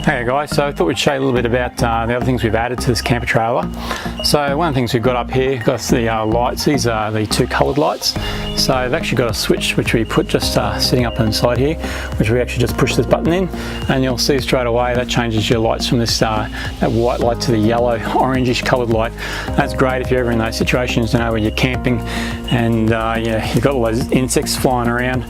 Hey guys, so I thought we'd show you a little bit about the other things we've added to this camper trailer. So one of the things we've got up here, got the lights. These are the two coloured lights. So they've actually got a switch which we put just sitting up inside here, which we actually just push this button in, and you'll see straight away that changes your lights from this that white light to the yellow orangish coloured light. That's great if you're ever in those situations, you know, where you're camping and yeah, you've got all those insects flying around.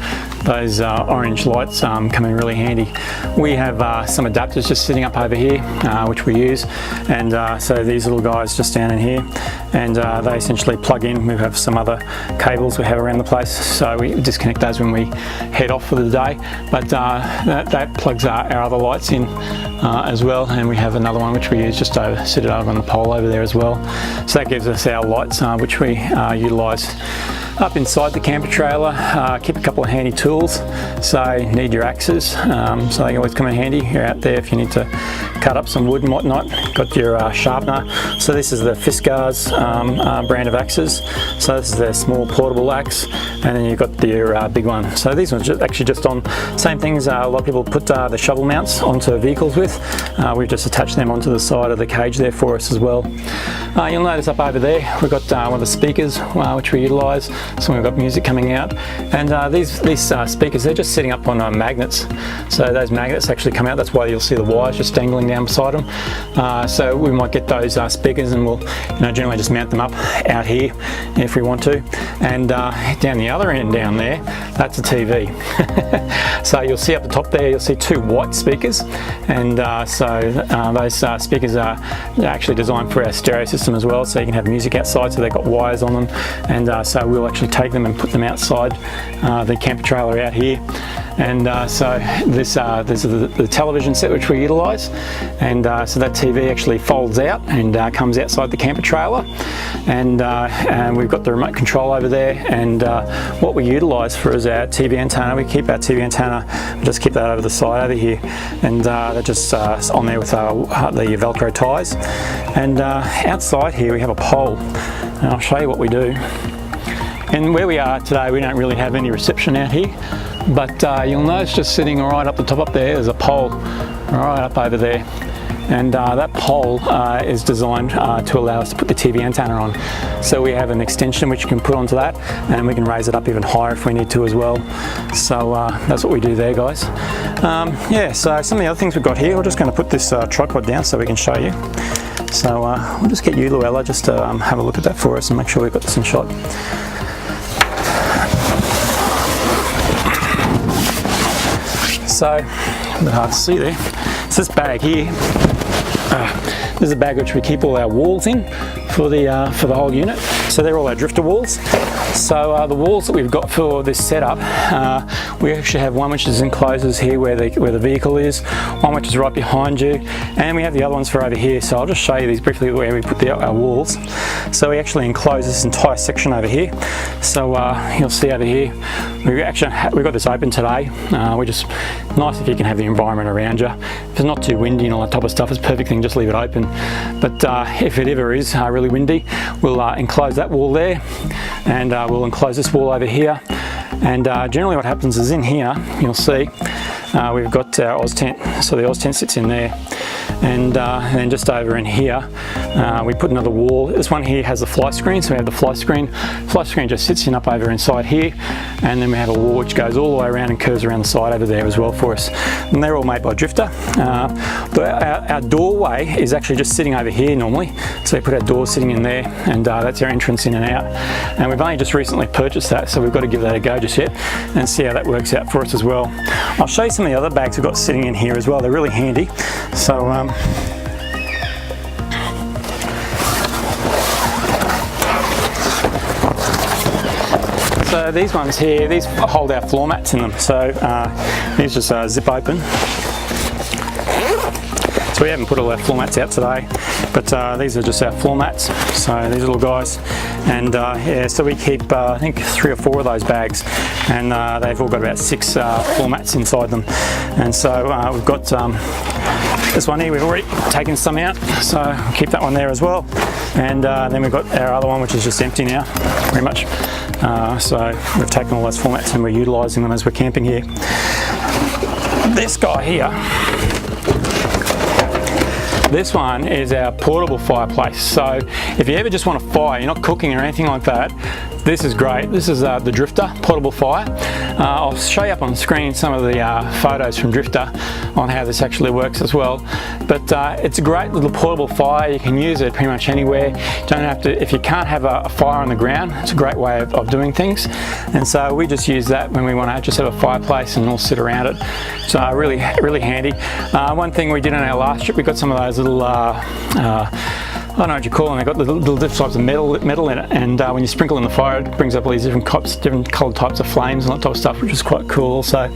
Those orange lights come in really handy. We have some adapters just sitting up over here, which we use, and so these little guys just down in here, and they essentially plug in. We have some other cables we have around the place, so we disconnect those when we head off for the day, but that plugs our other lights in as well, and we have another one which we use just over, sit it over on the pole over there as well. So that gives us our lights which we utilise up inside the camper trailer. Keep a couple of handy tools, so you need your axes, so they always come in handy. You're out there if you need to cut up some wood and whatnot. Got your sharpener. So this is the Fiskars brand of axes. So this is their small portable axe, and then you've got your big one. So these ones actually just on same things a lot of people put the shovel mounts onto vehicles with. We've just attached them onto the side of the cage there for us as well. You'll notice up over there we've got one of the speakers which we utilise. So we've got music coming out, and these speakers, they're just sitting up on magnets. So those magnets actually come out. That's why you'll see the wires just dangling down beside them. So we might get those speakers, and we'll generally just mount them up out here if we want to. And down the other end down there, that's a TV. So you'll see up the top there, you'll see two white speakers, and those speakers are actually designed for our stereo system as well. So you can have music outside. So they've got wires on them, and so we'll actually take them and put them outside the camper trailer out here. And so this is the television set which we utilise, and so that TV actually folds out and comes outside the camper trailer, and we've got the remote control over there, and what we utilise for is our TV antenna. We keep our TV antenna, just keep that over the side over here, and that just on there with the Velcro ties. And outside here we have a pole, and I'll show you what we do. And where we are today, we don't really have any reception out here, but you'll notice just sitting right up the top up there is a pole right up over there, and that pole is designed to allow us to put the TV antenna on. So we have an extension which you can put onto that, and we can raise it up even higher if we need to as well. So that's what we do there, guys. Yeah, so some of the other things we've got here, we're just going to put this tripod down so we can show you. So we'll just get you, Luella, just to have a look at that for us and make sure we've got this in shot. So, a bit hard to see there. It's this bag here. This is a bag which we keep all our walls in for the whole unit. So they're all our drifter walls. So the walls that we've got for this setup, we actually have one which is encloses here where the vehicle is, one which is right behind you, and we have the other ones for over here. So I'll just show you these briefly where we put our walls. So we actually enclose this entire section over here. So you'll see over here, we've got this open today. We're just nice if you can have the environment around you. If it's not too windy and all that type of stuff, it's a perfect thing, just leave it open. But if it ever is really windy, we'll enclose that wall there, and we'll enclose this wall over here. And generally what happens is in here, you'll see we've got our Oz tent. So the Oz tent sits in there, and then just over in here we put another wall. This one here has the fly screen, so we have the fly screen. Fly screen just sits in up over inside here, and then we have a wall which goes all the way around and curves around the side over there as well for us. And they're all made by Drifter. Our doorway is actually just sitting over here normally, so we put our door sitting in there, and that's our entrance in and out. And we've only just recently purchased that, so we've got to give that a go just yet and see how that works out for us as well. I'll show you some of the other bags we've got sitting in here as well. They're really handy. So these ones here, these hold our floor mats in them. So these just zip open. So we haven't put all our floor mats out today, but these are just our floor mats. So these little guys, and yeah, so we keep I think 3 or 4 of those bags, and they've all got about 6 floor mats inside them. And so we've got this one here, we've already taken some out, so we'll keep that one there as well. And then we've got our other one, which is just empty now, pretty much. So we've taken all those floor mats and we're utilising them as we're camping here. This guy here, this one is our portable fireplace. So if you ever just want a fire, you're not cooking or anything like that, this is great. This is the Drifter portable fire. I'll show you up on the screen some of the photos from Drifter on how this actually works as well. But it's a great little portable fire. You can use it pretty much anywhere. You don't have to, if you can't have a fire on the ground, it's a great way of doing things. And so we just use that when we want to just have a fireplace and all sit around it. So really handy. One thing we did on our last trip, we got some of those little I don't know what you call them, they've got little different types of metal in it, and when you sprinkle in the fire it brings up all these different coloured types of flames and that type of stuff, which is quite cool also.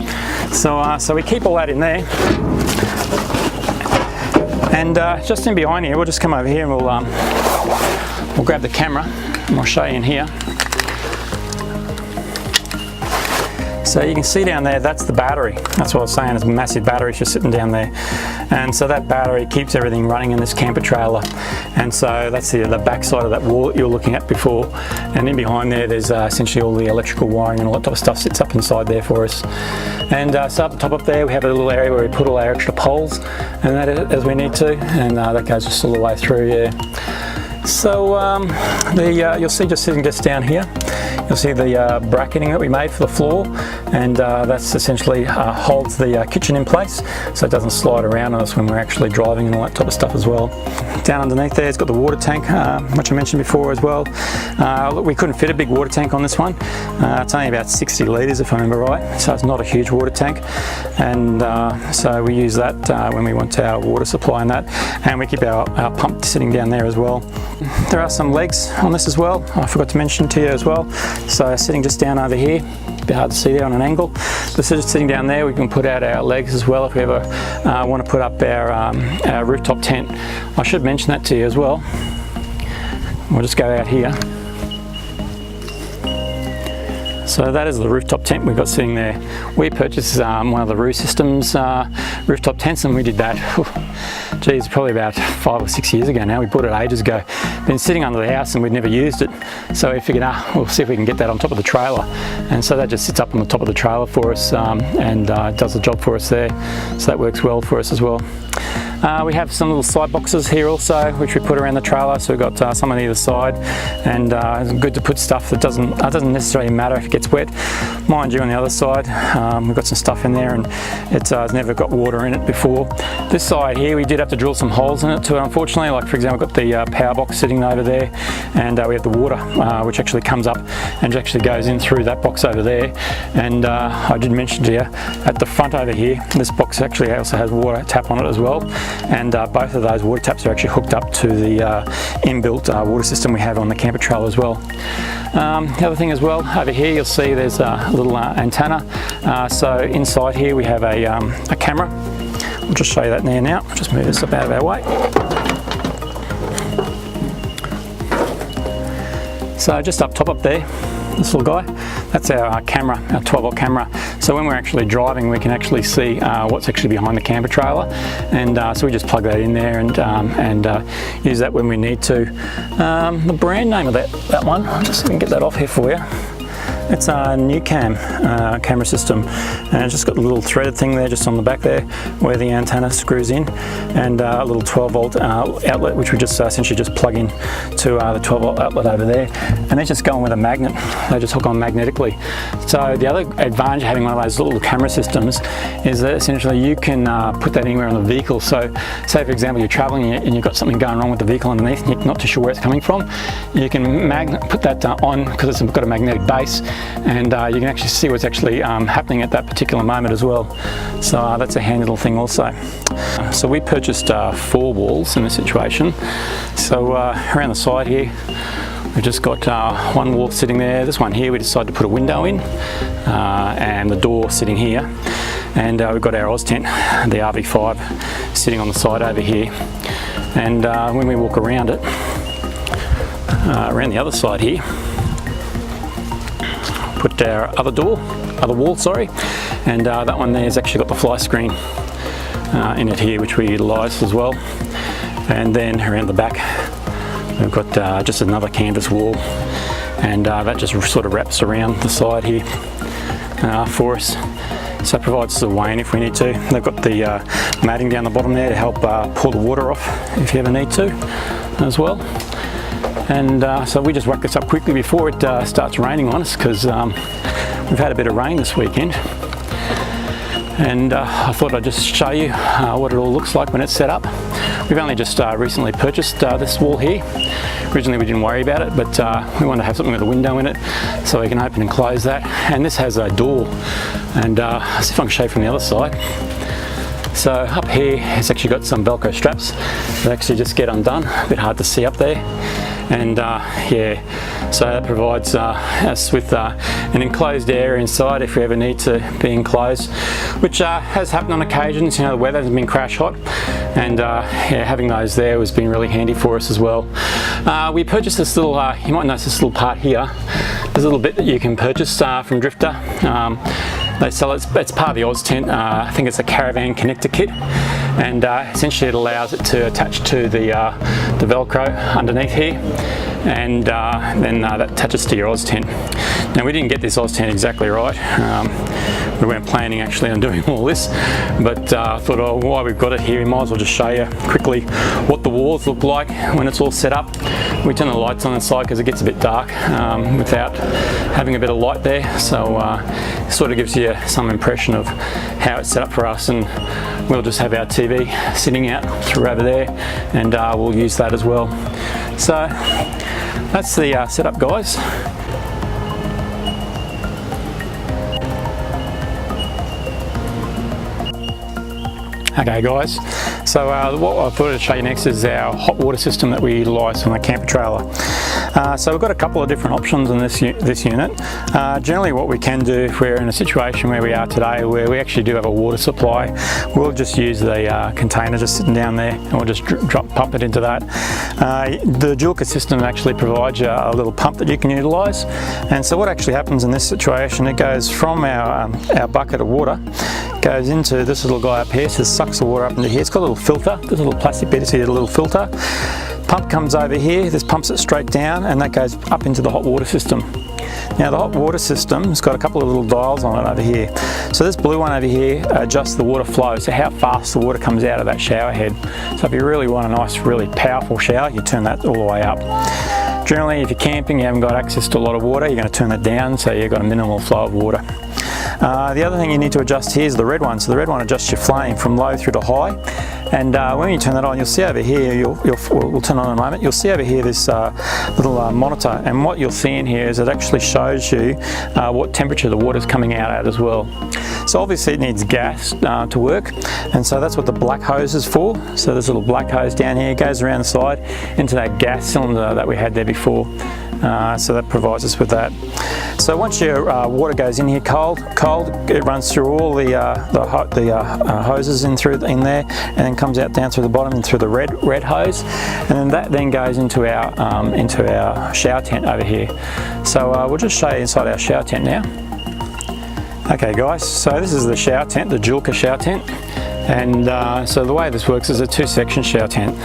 So we keep all that in there. And just in behind here, we'll just come over here and we'll grab the camera and I'll show you in here. So you can see down there, that's the battery. That's what I was saying, it's a massive battery just sitting down there. And so that battery keeps everything running in this camper trailer. And so that's the back side of that wall you were looking at before. And in behind there, there's essentially all the electrical wiring and all that type of stuff sits up inside there for us. And so up the top up there, we have a little area where we put all our extra poles and that as we need to. And that goes just all the way through, yeah. So you'll see just sitting just down here, you'll see the bracketing that we made for the floor, and that's essentially holds the kitchen in place so it doesn't slide around on us when we're actually driving and all that type of stuff as well. Down underneath there, it's got the water tank, which I mentioned before as well. Look, we couldn't fit a big water tank on this one. It's only about 60 litres if I remember right, so it's not a huge water tank. And so we use that when we want our water supply and that, and we keep our pump sitting down there as well. There are some legs on this as well, I forgot to mention to you as well. So sitting just down over here, a bit hard to see there on an angle, but just sitting down there we can put out our legs as well if we ever want to put up our rooftop tent. I should mention that to you as well. We'll just go out here. So that is the rooftop tent we've got sitting there. We purchased one of the Roo Systems rooftop tents, and we did that, geez, probably about 5 or 6 years ago now. We bought it ages ago. Been sitting under the house and we'd never used it. So we figured, we'll see if we can get that on top of the trailer. And so that just sits up on the top of the trailer for us and does the job for us there. So that works well for us as well. We have some little side boxes here also, which we put around the trailer. So we've got some on either side, and it's good to put stuff that doesn't necessarily matter if it gets wet. Mind you, on the other side, we've got some stuff in there, and it's never got water in it before. This side here, we did have to drill some holes in it too, unfortunately. Like for example, we've got the power box sitting over there, and we have the water, which actually comes up and actually goes in through that box over there. And I did mention to you, at the front over here, this box actually also has a water tap on it as well. And both of those water taps are actually hooked up to the inbuilt water system we have on the camper trailer as well. The other thing as well, over here you'll see there's a little antenna. So inside here we have a camera. I'll just show you that there now. I'll just move this up out of our way. So just up top up there, this little guy, that's our camera, our 12-volt camera. So when we're actually driving, we can actually see what's actually behind the camper trailer, and so we just plug that in there and use that when we need to. The brand name of that one, I'll just get that off here for you. It's a NuCam camera system, and it's just got a little threaded thing there just on the back there where the antenna screws in, and a little 12-volt outlet, which we just essentially just plug in to the 12-volt outlet over there, and they just go on with a magnet. They just hook on magnetically. So the other advantage of having one of those little camera systems is that essentially you can put that anywhere on the vehicle. So say for example you're traveling and you've got something going wrong with the vehicle underneath and you're not too sure where it's coming from, you can put that on because it's got a magnetic base, and you can actually see what's actually happening at that particular moment as well. So that's a handy little thing also. So we purchased 4 walls in this situation. So around the side here we've just got one wall sitting there. This one here we decided to put a window in, and the door sitting here. and we've got our Oz tent, the RV5, sitting on the side over here. And when we walk around it, around the other side here, put our other wall, and that one there has actually got the fly screen in it here, which we utilise as well. And then around the back we've got just another canvas wall, and that just sort of wraps around the side here for us. So it provides us a wane if we need to. They've got the matting down the bottom there to help pour the water off if you ever need to as well. And so we just whack this up quickly before it starts raining on us, because we've had a bit of rain this weekend. And I thought I'd just show you what it all looks like when it's set up. We've only just recently purchased this wall here. Originally we didn't worry about it, but we wanted to have something with a window in it so we can open and close that. And this has a door, and I'll see if I can show you from the other side. So up here it's actually got some Velcro straps that actually just get undone. A bit hard to see up there. And yeah, so that provides us with an enclosed area inside if we ever need to be enclosed, which has happened on occasions. You know, the weather has been crash hot, and yeah, having those there has been really handy for us as well. We purchased this little, you might notice this little part here. There's a little bit that you can purchase from Drifter. They sell it, it's part of the Oz tent. I think it's a caravan connector kit, and essentially it allows it to attach to the Velcro underneath here, and then that attaches to your Oz tent. Now we didn't get this Oz tent exactly right. We weren't planning actually on doing all this, but I thought, oh, while we've got it here, we might as well just show you quickly what the walls look like when it's all set up. We turn the lights on inside because it gets a bit dark without having a bit of light there, so it sort of gives you some impression of how it's set up for us. And we'll just have our TV sitting out through over there, and we'll use that as well. So that's the setup, guys. Okay guys, so what I thought I'd show you next is our hot water system that we utilise on the camper trailer. So we've got a couple of different options in this unit. Generally what we can do if we're in a situation where we are today, where we actually do have a water supply, we'll just use the container just sitting down there, and we'll just pump it into that. The Julka system actually provides you a little pump that you can utilise, and so what actually happens in this situation, it goes from our bucket of water, goes into this little guy up here, so it sucks the water up into here. It's got a little filter, there's a little plastic bit, see a little filter. Pump comes over here, this pumps it straight down, and that goes up into the hot water system. Now the hot water system has got a couple of little dials on it over here. So this blue one over here adjusts the water flow, so how fast the water comes out of that shower head. So if you really want a nice, really powerful shower, you turn that all the way up. Generally, if you're camping, you haven't got access to a lot of water, you're going to turn that down so you've got a minimal flow of water. The other thing you need to adjust here is the red one. So the red one adjusts your flame from low through to high. And when you turn that on, you'll see over here, we'll turn on in a moment, you'll see over here this little monitor. And what you'll see in here is it actually shows you what temperature the water's coming out at as well. So obviously it needs gas to work, and so that's what the black hose is for. So this little black hose down here goes around the side into that gas cylinder that we had there before. So that provides us with that. So once your water goes in here cold, it runs through all the hoses in there, and then comes out down through the bottom and through the red hose, and then that then goes into our shower tent over here. So we'll just show you inside our shower tent now. Okay guys, so this is the shower tent, the Julka shower tent. And so the way this works is a two-section shower tent.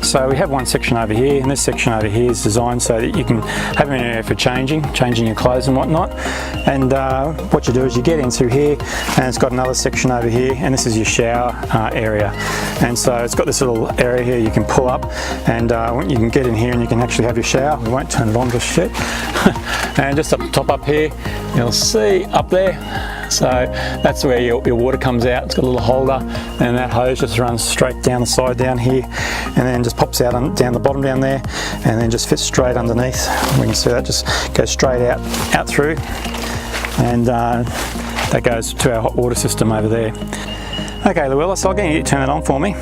So we have one section over here, and this section over here is designed so that you can have an area for changing your clothes and whatnot. And what you do is you get in through here, and it's got another section over here, and this is your shower area. And so it's got this little area here you can pull up, and you can get in here and you can actually have your shower. We won't turn it on just yet. And just up the top up here, you'll see up there, so that's where your water comes out. It's got a little holder, and that hose just runs straight down the side down here, and then just pops out down the bottom down there, and then just fits straight underneath. We can see that just goes straight out through, and that goes to our hot water system over there. Okay, Luella, so I'll get you to turn it on for me.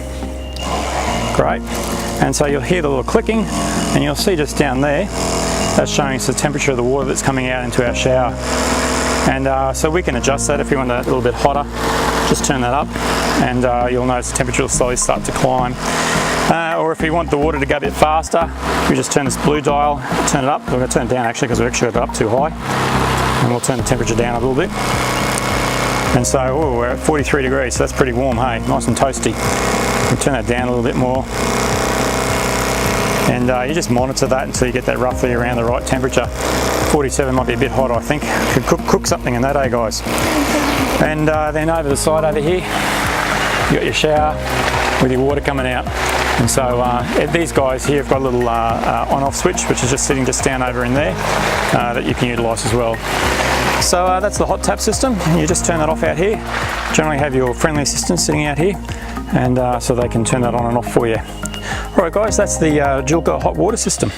Great. And so you'll hear the little clicking, and you'll see just down there, that's showing us the temperature of the water that's coming out into our shower. And so we can adjust that if you want it a little bit hotter. just turn that up, and you'll notice the temperature will slowly start to climb. Or if you want the water to go a bit faster, you just turn this blue dial, turn it up. We're going to turn it down actually because we actually got it up too high, and we'll turn the temperature down a little bit. And so we're at 43 degrees, so that's pretty warm, hey, nice and toasty. We'll turn that down a little bit more. And you just monitor that until you get that roughly around the right temperature. 47 might be a bit hot, I think. Could cook something in that, eh, guys? And then over the side over here, you got your shower with your water coming out. And so these guys here have got a little on-off switch, which is just sitting just down over in there, that you can utilise as well. So that's the hot tap system. You just turn that off out here. Generally have your friendly assistant sitting out here, and so they can turn that on and off for you. Alright guys, that's the Jilka hot water system.